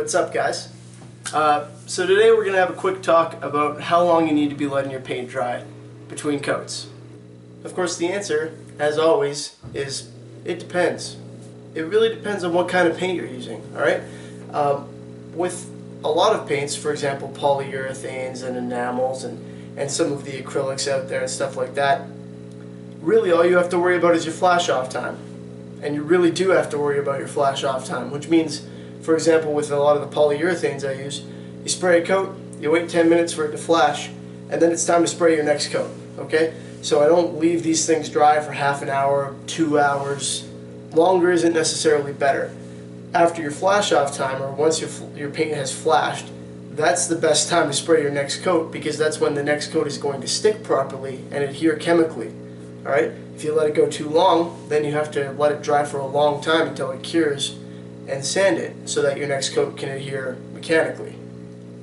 What's up, guys? So today we're going to have a quick talk about how long you need to be letting your paint dry between coats. Of course, the answer, as always, is it depends. It really depends on what kind of paint you're using, alright? With a lot of paints, for example, polyurethanes and enamels and some of the acrylics out there and stuff like that, really all you have to worry about is your flash off time. And you really do have to worry about your flash off time, which means, for example, with a lot of the polyurethanes I use, you spray a coat, you wait 10 minutes for it to flash, and then it's time to spray your next coat, okay? So I don't leave these things dry for half an hour, 2 hours. Longer isn't necessarily better. After your flash off time, or once your paint has flashed, that's the best time to spray your next coat, because that's when the next coat is going to stick properly and adhere chemically. Alright? If you let it go too long, then you have to let it dry for a long time until it cures and sand it so that your next coat can adhere mechanically.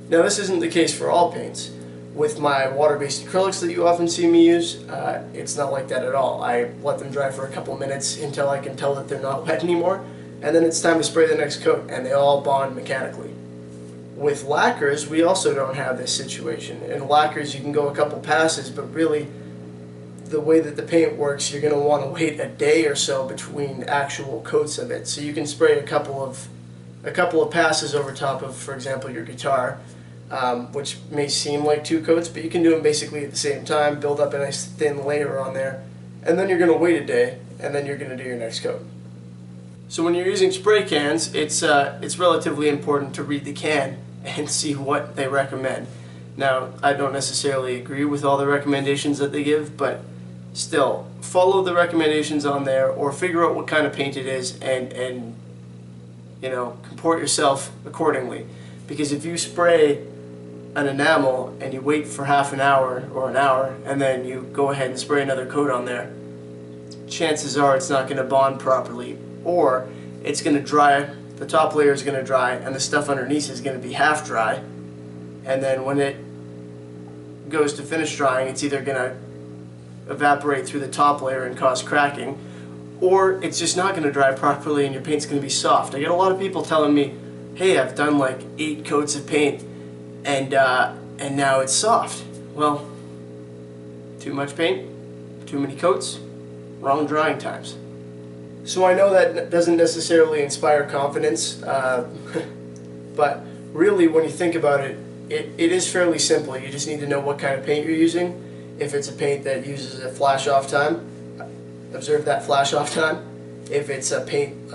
Now, this isn't the case for all paints. With my water-based acrylics that you often see me use, it's not like that at all. I let them dry for a couple minutes until I can tell that they're not wet anymore, and then it's time to spray the next coat, and they all bond mechanically. With lacquers, we also don't have this situation. In lacquers, you can go a couple passes, but really, the way that the paint works, you're going to want to wait a day or so between actual coats of it. So you can spray a couple of passes over top of, for example, your guitar, which may seem like 2 coats, but you can do them basically at the same time, build up a nice thin layer on there, and then you're going to wait a day, and then you're going to do your next coat. So when you're using spray cans, it's relatively important to read the can and see what they recommend. Now, I don't necessarily agree with all the recommendations that they give, but still, follow the recommendations on there, or figure out what kind of paint it is and you know, comport yourself accordingly. Because if you spray an enamel and you wait for half an hour or an hour and then you go ahead and spray another coat on there, chances are it's not going to bond properly, or it's going to dry, the top layer is going to dry and the stuff underneath is going to be half dry, and then when it goes to finish drying, it's either going to evaporate through the top layer and cause cracking, or it's just not going to dry properly and your paint's going to be soft. I get a lot of people telling me, hey, I've done like 8 coats of paint and now it's soft. Well, too much paint, too many coats, wrong drying times. So I know that doesn't necessarily inspire confidence, but really when you think about it, it is fairly simple. You just need to know what kind of paint you're using. If it's a paint that uses a flash off time, observe that flash off time. If it's a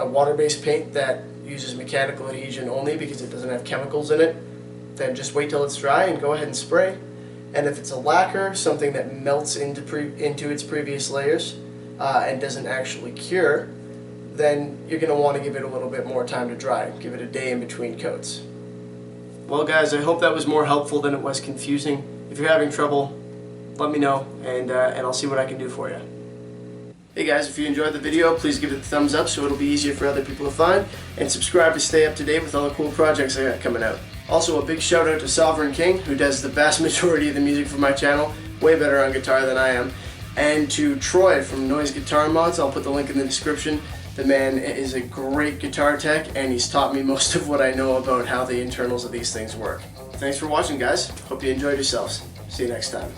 water-based paint that uses mechanical adhesion only because it doesn't have chemicals in it, then just wait till it's dry and go ahead and spray. And if it's a lacquer, something that melts into its previous layers and doesn't actually cure, then you're going to want to give it a little bit more time to dry. Give it a day in between coats. Well, guys, I hope that was more helpful than it was confusing. If you're having trouble, let me know, and I'll see what I can do for you. Hey guys, if you enjoyed the video, please give it a thumbs up so it'll be easier for other people to find, and subscribe to stay up to date with all the cool projects I got coming out. Also, a big shout out to Sovereign King, who does the vast majority of the music for my channel, way better on guitar than I am, and to Troy from Noise Guitar Mods. I'll put the link in the description. The man is a great guitar tech, and he's taught me most of what I know about how the internals of these things work. Thanks for watching, guys. Hope you enjoyed yourselves. See you next time.